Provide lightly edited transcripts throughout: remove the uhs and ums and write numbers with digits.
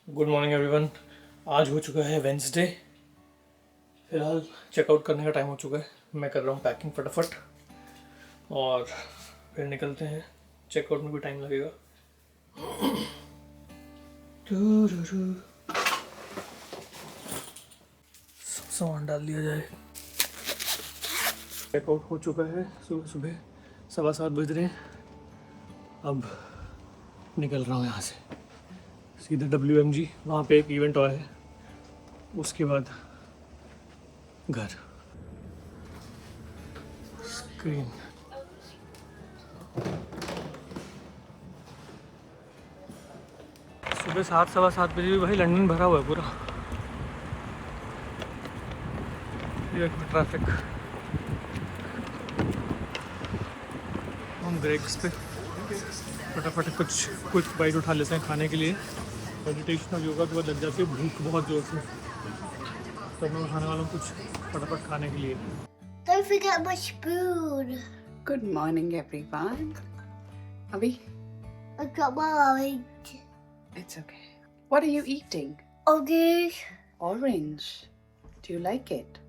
Good morning everyone. आज हो चुका है वेंसडे। फिलहाल चेकआउट करने का टाइम हो चुका है। मैं कर रहा हूँ पैकिंग फटाफट और फिर निकलते हैं। चेकआउट में भी टाइम लगेगा। सब सामान डाल दिया जाए। चेकआउट हो चुका है। सुबह सुबह 7:15 बज रहे हैं। अब निकल रहा हूँ यहाँ से सीधे WMG। वहाँ पे एक इवेंट और है, उसके बाद घर। स्क्रीन सुबह 7-7:15 बजे भी भाई लंदन भरा हुआ है पूरा। ये ट्रैफिक। हम ब्रेक्स पे फटाफट कुछ बाइट उठा लेते हैं खाने के लिए। मेडिटेशन और योगा के बाद लग जाती है भूख बहुत जोर से, तो मैं खाने वाला हूँ कुछ फटाफट खाने के लिए। Don't forget my spoon. Good morning, everyone. Abhi, I got my orange. it's okay. What are you eating? Orange. Orange. Do you like it?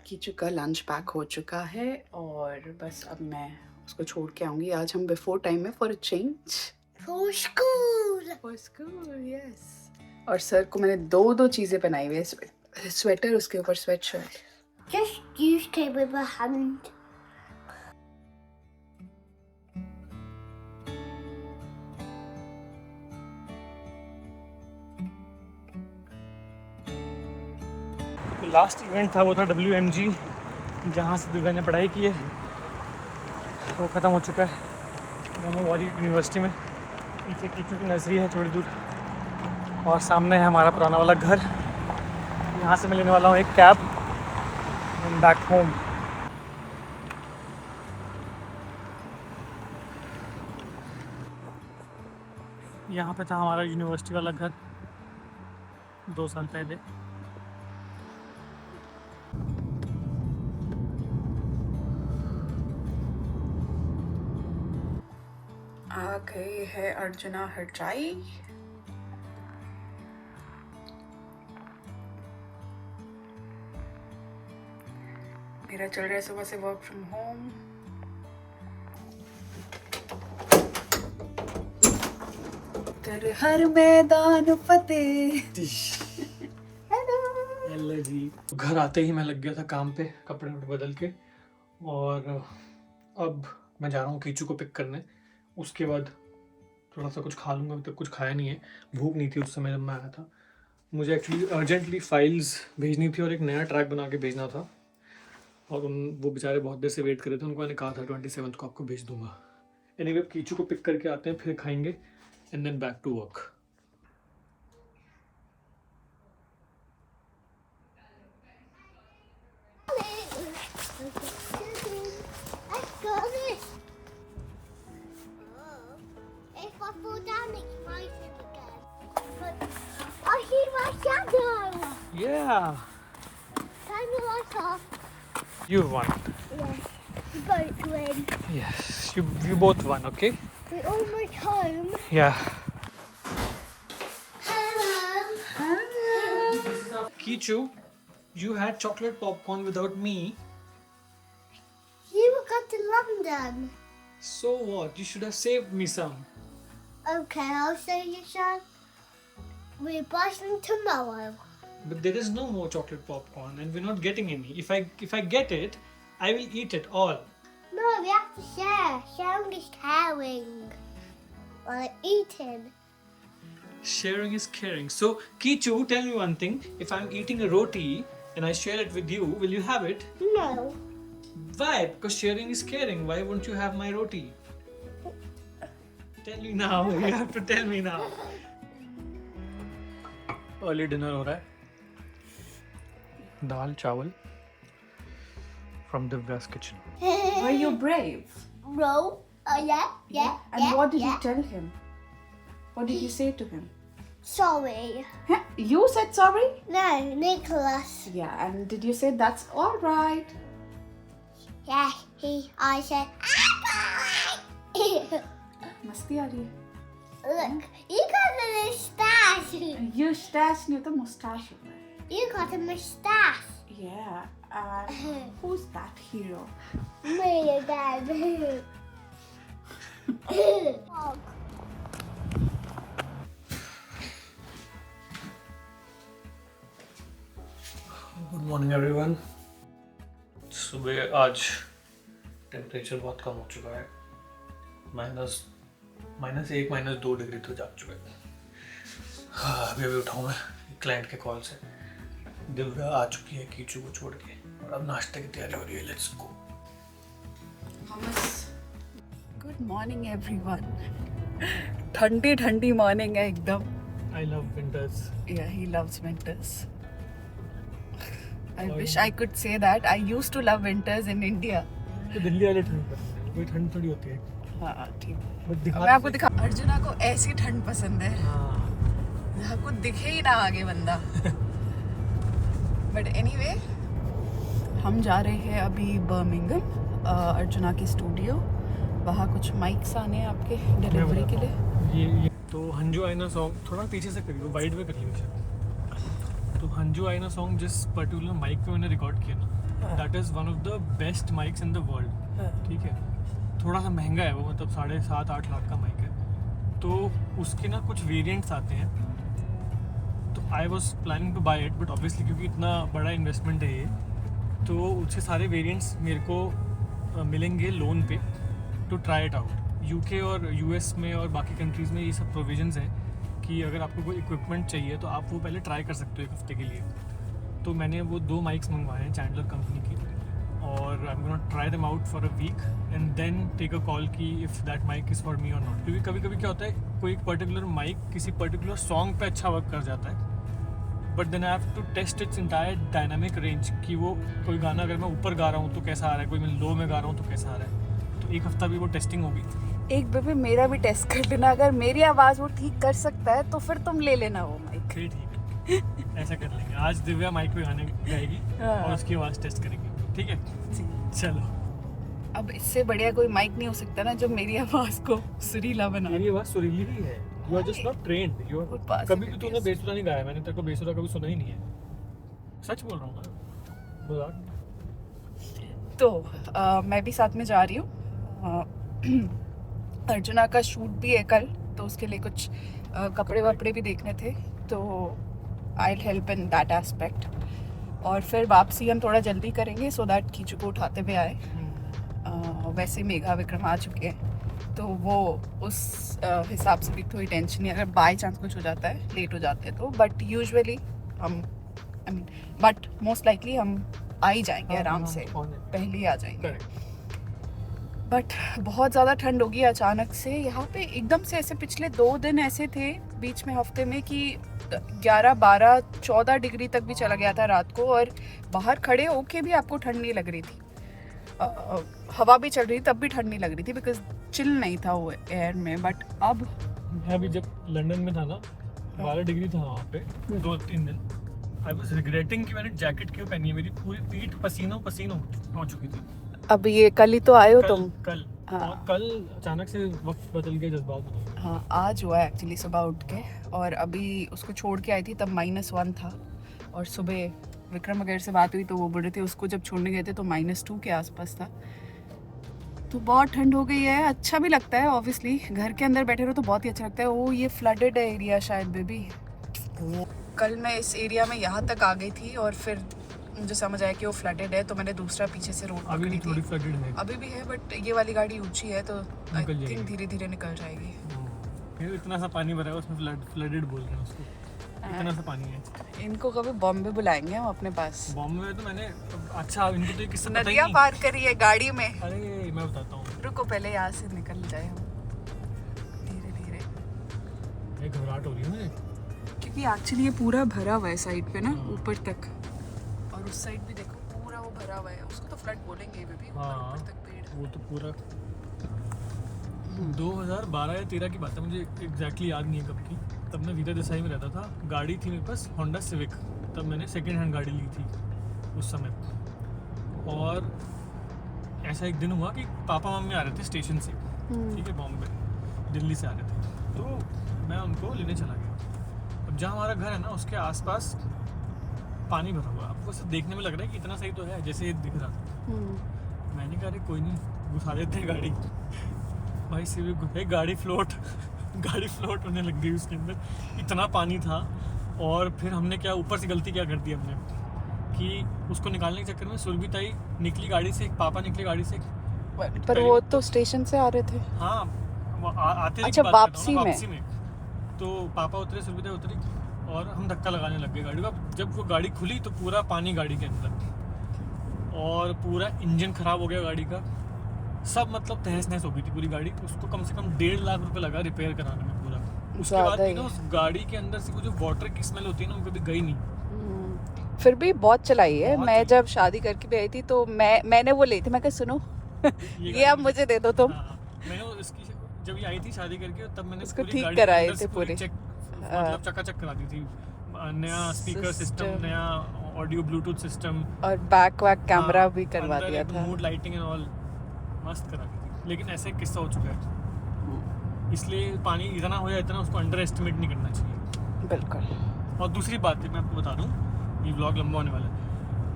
Kichu का लंच पैक हो चुका है और बस अब मैं उसको छोड़ के आऊंगी। आज हम बिफोर टाइम है for a change. For school. For school, yes. और सर को मैंने दो चीजें पहनाई हुई है, स्वेटर, उसके ऊपर sweat shirt. Just use tape with my hand. Last event था वो था WMG, जहाँ से दुर्गा ने पढ़ाई की है। वो ख़त्म हो चुका है ब्रह्मवारी यूनिवर्सिटी में। पीछे कीचू की नर्सरी है थोड़ी दूर, और सामने है हमारा पुराना वाला घर। यहाँ से मैं लेने वाला हूँ एक कैब बैक होम। यहाँ पे था हमारा यूनिवर्सिटी वाला घर 2 साल पहले। आ गई है अर्जुना हरचाई। मेरा चल रहा है सुबह से वर्क फ्रॉम होम। तेरे हर मैदान फतेह। हेलो जी। घर आते ही मैं लग गया था काम पे, कपड़े बदल के, और अब मैं जा रहा हूँ कीचू को पिक करने। उसके बाद थोड़ा सा कुछ खा लूँगा। अभी तक कुछ खाया नहीं है, भूख नहीं थी उस समय जब मैं आया था। मुझे एक्चुअली अर्जेंटली फाइल्स भेजनी थी और एक नया ट्रैक बना के भेजना था, और वो बेचारे बहुत देर से वेट कर रहे थे। उनको मैंने कहा था 27 को आपको भेज दूंगा। एनीवे कीचू को पिक करके आते हैं, फिर खाएंगे and then back to work. Let's go this. If I fall down, it's rising again. But I see my shadow. Yeah, Turn your light off. you won. Yes, we both win. Yes, you both won. Okay. We're almost home. Yeah. Hello. Kichu, you had chocolate popcorn without me. You will go to London. So what? You should have saved me some. Okay, I'll show you some. We're buying tomorrow. But there is no more chocolate popcorn, and we're not getting any. If I get it, I will eat it all. No, we have to share. Sharing is caring. Or eating. Sharing is caring. So, Kichu, tell me one thing. If I'm eating a roti and I share it with you, will you have it? No. Why? Because sharing is caring. Why won't you have my roti? Tell me now. You have to tell me now. Early dinner हो रहा है। दाल चावल from Divya's kitchen. Were you brave? No. Yeah. And what did you tell him? What did you say to him? Sorry. Huh? You said sorry? No, Nicholas. Yeah, and did you say that's all right? Yeah, I said, मस्ती आ रही है। look, you got Eustache नहीं होता, mustache होता है. You got a moustache. Yeah. Who's that hero? Me again. Good morning everyone. सुबह आज temperature बहुत कम हो चुका है, -1 -2 डिग्री तो जा चुका है। हाँ, अभी उठा हूँ मैं क्लाइंट के कॉल से। दिव्या आ चुकी है कीचू को छोड़ के और अब नाश्ते की तैयारी हो रही है। Let's go. Good morning everyone. ठंडी ठंडी मॉर्निंग है एकदम. I love winters. Yeah, he loves winters. I wish I could say that. I used to love winters in India. तो दिल्ली वाले ठंड पसंद है, कोई ठंड थोड़ी होती है। हाँ ठीक. बट मैं आपको दिखा. अर्जुना को ऐसी ठंड पसंद है जहाँ को दिखे ही ना आगे बंदा. बट एनीवे, हम जा रहे हैं अभी बर्मिंघम, अर्जुना की स्टूडियो. वहाँ कुछ माइक्स आने हैं आपके डिलीवरी के लिए. ये तो हंजू आईना सॉन्ग थोड़ा पीछे से करिए, वाइड में कर लीजिए। तो हंजू आईना सॉन्ग जिस पर्टिकुलर माइक पे मैंने रिकॉर्ड किया ना, that is one of the best mics in the world. ठीक है, थोड़ा सा महंगा है वो, मतलब 7.5-8 लाख का माइक है। तो उसके ना कुछ वेरिएंट्स आते हैं, तो I was planning two by it, but obviously क्योंकि इतना बड़ा इन्वेस्टमेंट है ये, तो उसके सारे वेरिएंट्स मेरे को मिलेंगे लोन पे to try it out. UK और यूएस में और बाकी कंट्रीज़ में ये सब प्रोविजंस हैं कि अगर आपको कोई इक्विपमेंट चाहिए तो आप वो पहले ट्राई कर सकते हो 1 हफ्ते के लिए. तो मैंने वो 2 माइक्स मंगवाए हैं चैंडलर कंपनी की, और I am gonna try them out for a week and then take a call कि if that mic is for me or not. क्योंकि कभी कभी क्या होता है, कोई एक पर्टिकुलर माइक किसी पर्टिकुलर सॉन्ग पे अच्छा वर्क कर जाता है, but then I have to test its entire dynamic range कि वो कोई गाना अगर मैं ऊपर गा रहा हूँ तो कैसा आ रहा है, कोई मैं लो में गा रहा हूँ तो कैसा आ रहा है. तो 1 हफ्ता भी वो टेस्टिंग होगी. एक बेबी मेरा भी टेस्ट कर लेना, अगर मेरी आवाज़ वो ठीक कर सकता है तो फिर तुम ले लेना वो माइक. फिर ठीक है, ऐसा कर लेंगे. आज दिव्या माइक पे गाने गाएगी और उसकी आवाज़ टेस्ट करेंगे. ठीक है, चलो. अब इससे बढ़िया कोई माइक नहीं हो सकता ना जो मेरी आवाज़ को सुरीला बना. मेरी आवाज़ सुरीली ही है. You are just not trained. You are कभी भी तूने बेसुरा नहीं गाया. मैंने तेरे को बेसुरा कभी सुना ही नहीं है. सच बोल रहा हूँ मैं, मजाक. तो मैं भी साथ में जा रही हूँ. अर्जुना का शूट भी है कल, तो उसके लिए कुछ कपड़े वपड़े भी देखने थे, तो I help in that aspect. और फिर वापसी हम थोड़ा जल्दी करेंगे सो दैट कीचू को उठाते हुए आए. वैसे मेघा विक्रम आ चुके हैं, तो वो उस हिसाब से भी थोड़ी टेंशन नहीं अगर बाई चांस कुछ हो जाता है, लेट हो जाते हैं तो. बट यूजुअली हम बट मोस्ट लाइकली हम आ ही जाएंगे आराम से, पहले ही आ जाएंगे. बट बहुत ज़्यादा ठंड होगी अचानक से यहाँ पे एकदम से. ऐसे पिछले 2 दिन ऐसे थे बीच में हफ्ते में कि 11, 12, 14 डिग्री तक भी चला गया था रात को, और बाहर खड़े होके भी आपको ठंड नहीं लग रही थी. हवा भी चल रही तब भी ठंड नहीं लग रही थी, बिकॉज चिल नहीं था वो एयर में. बट अब मैं अभी जब लंदन में था ना, 12 डिग्री था वहाँ पे 2-3 दिन. आई वॉज रिग्रेटिंग कि मैंने जैकेट क्यों पहनी है. मेरी पूरी पीठ पसीनों हो चुकी थी. अब ये कल ही तो आए हो तुम. कल. हाँ. कल अचानक से वक्त बदल गया, जज्बात बदल गए. हाँ, आज हुआ है एक्चुअली सुबह उठ के, और अभी उसको छोड़ के आई थी तब -1 था, और सुबह विक्रम वगैरह से बात हुई तो वो बोल रहे थे उसको जब छोड़ने गए थे तो -2 के आसपास था. तो बहुत ठंड हो गई है. अच्छा भी लगता है ऑब्वियसली, घर के अंदर बैठे रहो तो बहुत ही अच्छा लगता है. वो ये फ्लडेड है एरिया शायद बेबी. कल मैं इस एरिया में यहाँ तक आ गई थी और फिर मुझे समझ आया कि वो फ्लडेड है, तो मैंने दूसरा पीछे से रोड पकड़ी थी. फ्लडेड है अभी भी है, बट ये वाली गाड़ी ऊंची है तो आई थिंक धीरे धीरे निकल जाएगी. फिर इतना सा पानी भरा है उसमें, फ्लडेड बोल रहे हैं उसको. इतना सा पानी है. इनको कभी बॉम्बे बुलाएंगे हम अपने पास. बॉम्बे में तो मैंने, अच्छा इनको तो ये किस्सा पता ही नदियाँ नहीं. पार करी है गाड़ी में. अरे मैं बताता हूँ, रुको पहले यहाँ से निकल जाए हम धीरे धीरे. ये घबराहट हो रही है मुझे, क्योंकि एक्चुअली ये पूरा भरा हुआ है साइड पे ना, ऊपर तक. और उस साइड भी देखो पूरा वो भरा हुआ है. उसको तो फ्लड बोलेंगे बेबी. ऊपर तक पेड़. वो तो पूरा 2012 या 13 की बात है, मुझे एग्जैक्टली याद नहीं है कब की. तब मैं वीरा देसाई में रहता था. गाड़ी थी मेरे पास होंडा सिविक. तब मैंने सेकेंड हैंड गाड़ी ली थी उस समय. और ऐसा एक दिन हुआ कि पापा मम्मी आ रहे थे स्टेशन से, ठीक है, बॉम्बे दिल्ली से आ रहे थे, तो मैं उनको लेने चला गया. जहाँ हमारा घर है ना उसके आसपास पानी भरा हुआ। आपको सब देखने में लग रहा है कि इतना सही तो है जैसे ये दिख रहा। मैंने कहा अरे कोई नहीं, घुसा देते हैं गाड़ी। भाई से गाड़ी फ्लोट होने लग गई उसके अंदर, इतना पानी था। और फिर हमने क्या ऊपर से गलती क्या कर दी हमने कि उसको निकालने के चक्कर में सुरभिताई निकली गाड़ी से, एक पापा निकले गाड़ी से। पर वो तो स्टेशन से आ रहे थे। हाँ आते अच्छा, वापसी में तो पापा उतरे, सुरभिताई उतरी और हम धक्का लगाने लग गए गाड़ी का। जब वो गाड़ी खुली तो पूरा पानी गाड़ी के अंदर और पूरा इंजन खराब हो गया गाड़ी का, सब मतलब तहस नहस हो गई थी पूरी गाड़ी। उसको कम से कम 1.5 लाख रुपए लगा रिपेयर कराने में पूरा। उसके बाद भी ना उस गाड़ी के अंदर से वो जो वाटर की स्मेल होती है ना वो कभी गई नहीं। फिर भी बहुत चलाई है। बहुत मैं जब शादी करके भी आई थी तो मैंने वो ली थी। मैं कहा सुनो ये अब मुझे दे दो तुम। मैंने इसकी जब ये आई थी शादी करके तब मैंने उसको पूरी ठीक गाड़ी कराए अंदर से थे पूरी पूरे। चेक, मतलब चकाचक करा दी थी। नया स्पीकर सिस्टम, नया ऑडियो ब्लूटूथ सिस्टम और बैक कैमरा भी करवा दिया था। मूड लाइटिंग एंड ऑल मस्त करा दी थी। लेकिन ऐसे किस्सा हो चुका है, इसलिए पानी इतना हो जाए इतना उसको अंडर एस्टिमेट नहीं करना चाहिए। बिल्कुल। और दूसरी बात मैं आपको बता दूं, ये व्लॉग लंबा होने वाला है,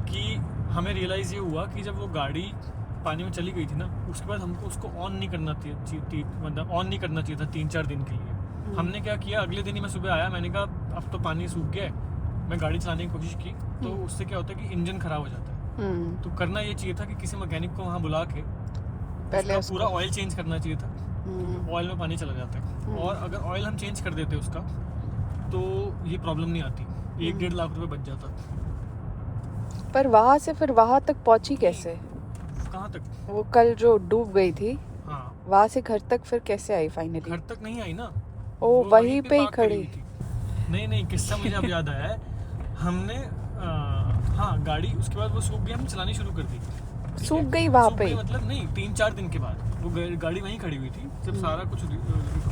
कि हमें रियलाइज़ ये हुआ कि जब वो गाड़ी पानी में चली गई थी ना उसके बाद हमको उसको ऑन नहीं करना चाहिए, मतलब ऑन नहीं करना चाहिए था 3-4 दिन के लिए। हमने क्या किया, अगले दिन ही मैं सुबह आया, मैंने कहा अब तो पानी सूख गया है। मैं गाड़ी चलाने की कोशिश की तो उससे क्या होता है कि इंजन खराब हो जाता है। तो करना ये चाहिए था कि किसी मैकेनिक को वहाँ बुला के पहले उसका पूरा ऑयल चेंज करना चाहिए था। ऑयल में पानी चला जाता है और अगर ऑयल हम चेंज कर देते उसका तो ये प्रॉब्लम नहीं आती, 1-1.5 लाख रुपए बच जाता। पर वहाँ से फिर वहाँ तक पहुँची कैसे? कहाँ तक? वो कल जो डूब गई थी, हाँ वहाँ से घर तक फिर कैसे आई फाइनली? घर तक नहीं आई ना, ओ वो वहीं पे ही पार्क करी खड़ी। हुई थी। नहीं किस्सा मुझे अब याद आया है। हमने हाँ गाड़ी उसके बाद वो सूख गई, हम चलानी शुरू कर दी। सूख गई वहाँ पे? मतलब नहीं, 3-4 दिन के बाद वो गाड़ी वहीं खड़ी हुई थी। जब सारा कुछ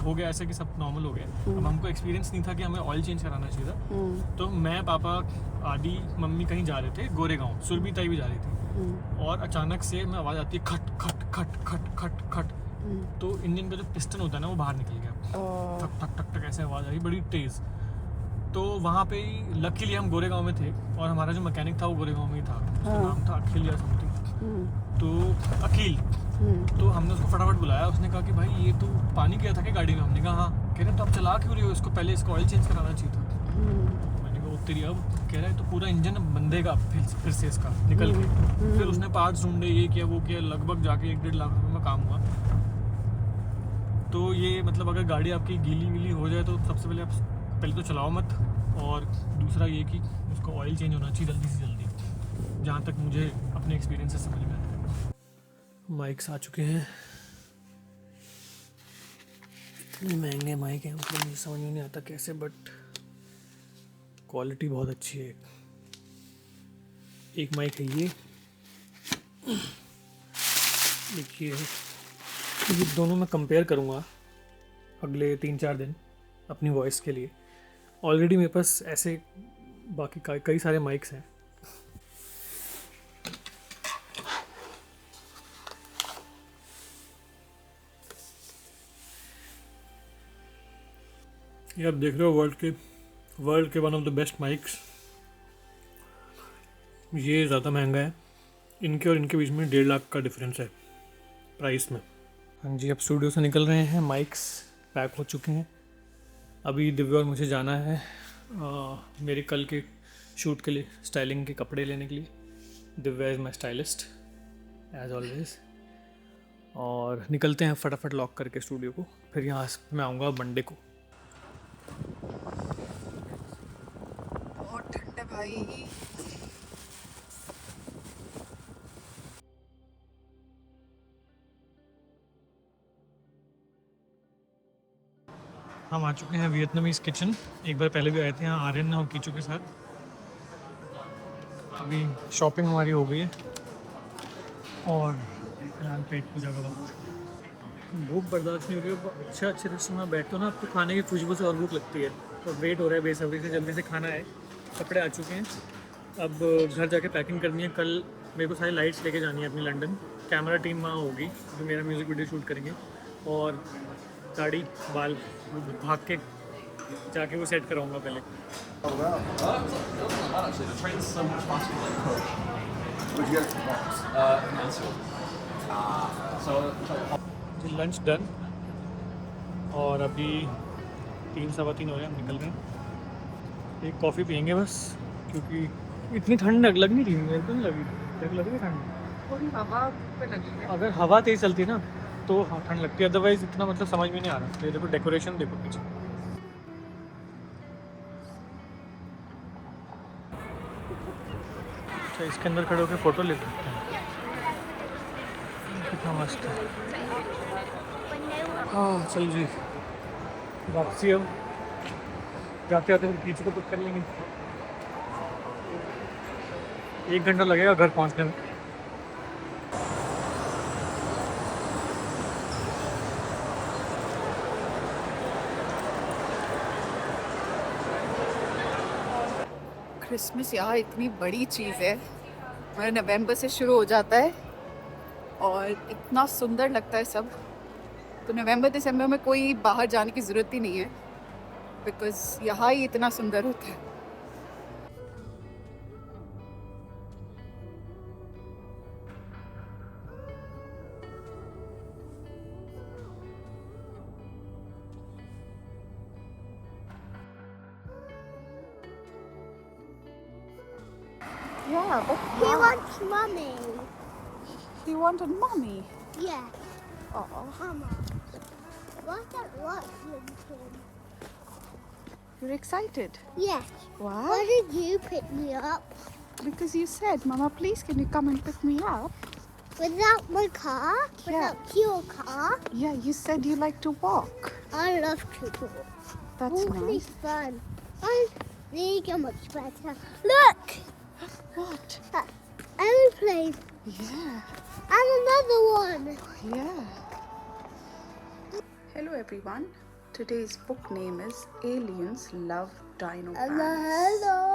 हो गया ऐसा कि सब नॉर्मल हो गया, अब हमको एक्सपीरियंस नहीं था कि हमें ऑयल चेंज कराना चाहिए था। तो मैं, पापा, आदि, मम्मी कहीं जा रहे थे गोरेगांव, सुरभिताई भी जा रही थी। और अचानक से मैं आवाज़ आती है खट खट खट खट खट खट। तो इंजन का जो पिस्टन होता है ना वो बाहर निकल गया, ठक ठक ठक ठक ऐसे आवाज़ आई बड़ी तेज़। तो वहाँ पे ही लकीली हम गोरेगांव में थे और हमारा जो मैकेनिक था वो गोरेगांव में ही था। उसका नाम था अखिल या समथिंग। तो अखिल, तो हमने उसको फटाफट बुलाया। उसने कहा कि भाई ये तो पानी गया था क्या गाड़ी में? हमने कहा हाँ। कह रहे तो आप चला क्यों रही हो इसको, पहले इसको ऑयल चेंज कराना चाहिए था। मैंने कहा तेरी अब कह रहा है तो पूरा इंजन बंदेगा फिर से इसका निकल के। फिर उसने पार्ट्स ढूंढे, ये किया वो किया, लगभग जाके 1-1.5 लाख रुपये में काम हुआ। तो ये मतलब अगर गाड़ी आपकी गीली वीली हो जाए तो सबसे पहले आप तो चलाओ मत, और दूसरा ये कि उसको ऑयल चेंज होना चाहिए जल्दी से जल्दी, जहाँ तक मुझे अपने एक्सपीरियंस से समझ में आता है। माइक्स आ चुके हैं, इतने महंगे माइक हैं, मतलब मुझे समझ में नहीं आता कैसे, बट क्वालिटी बहुत अच्छी है। एक माइक है ये, देखिए ये दोनों मैं कंपेयर करूँगा अगले 3-4 दिन अपनी वॉइस के लिए। ऑलरेडी मेरे पास ऐसे बाकी कई सारे माइक्स हैं। ये आप देख रहे हो वर्ल्ड के one of the best mics. ये ज़्यादा महंगा है, इनके और इनके बीच में 1.5 लाख का डिफरेंस है प्राइस में। हाँ जी, अब स्टूडियो से निकल रहे हैं, माइक्स पैक हो चुके हैं। अभी दिव्या और मुझे जाना है मेरे कल के शूट के लिए स्टाइलिंग के कपड़े लेने के लिए। Divya is my stylist as always. और निकलते हैं फटाफट लॉक करके स्टूडियो को, फिर यहाँ मैं आऊँगा मंडे को। बहुत ठंड है भाई। हम आ चुके हैं वियतनामीज़ किचन। एक बार पहले भी आए थे यहाँ आर्यन और कीचू के साथ। अभी शॉपिंग हमारी हो गई है और फिलहाल पेट पूजा का वक्त। भूख बर्दाश्त नहीं हो रही। अच्छे रेस्टोरेंट में बैठो ना, आपको खाने की खुशबू से और भूख लगती है। तो वेट हो रहा है बेसब्री से, जल्दी से खाना है। कपड़े आ चुके हैं, अब घर जाके पैकिंग करनी है। कल मेरे को सारी लाइट्स लेके जानी है अपनी लंदन। कैमरा टीम वहाँ होगी जो मेरा म्यूज़िक वीडियो शूट करेंगे, और दाढ़ी बाल भाग के जाके वो सेट कराऊंगा पहले। Not bad actually. The train's so much faster than the coach. Where'd you get it from Box? Mansfield. So lunch done और अभी 3 सवा 3 हो रहे हैं, हम निकल रहे हैं। एक कॉफ़ी पियेंगे बस, क्योंकि इतनी ठंड लग नहीं रही, मेरे को नहीं लग रही ठंड। थोड़ी हवा पे लगी है। अगर हवा तेज़ चलती है ना तो हाँ ठंड लगती है, अदरवाइज़ इतना मतलब समझ में नहीं आ रहा। ये देखो डेकोरेशन देखो पीछे। अच्छा इसके अंदर खड़े होकर फ़ोटो ले सकते हैं, कितना मस्त है। हाँ चल जी वापसी अब जाते जाते फिर पीछे को पिक कर लेंगे। 1 घंटा लगेगा घर पहुंचने में। क्रिसमस यहाँ इतनी बड़ी चीज़ है, मेरा नवंबर से शुरू हो जाता है और इतना सुंदर लगता है सब। तो नवंबर दिसंबर में कोई बाहर जाने की ज़रूरत ही नहीं है, बिकॉज़ यहाँ ही इतना सुंदर होता है। Yeah, but He wants mommy. he wanted mommy. Yeah. Oh, Mama. What's that Lincoln? you're excited. Yes. Why? Why did you pick me up Because you said, Mama, please can you come and pick me up? without my car? Yeah. Without your car? Yeah, you said you like to walk. I love to walk. That's Walking is nice. fun. I think I'm much better. Look! What? Aeroplane. Yeah. And another one. Yeah. Hello everyone. Today's book name is Aliens Love Dino Hello, Pants. hello.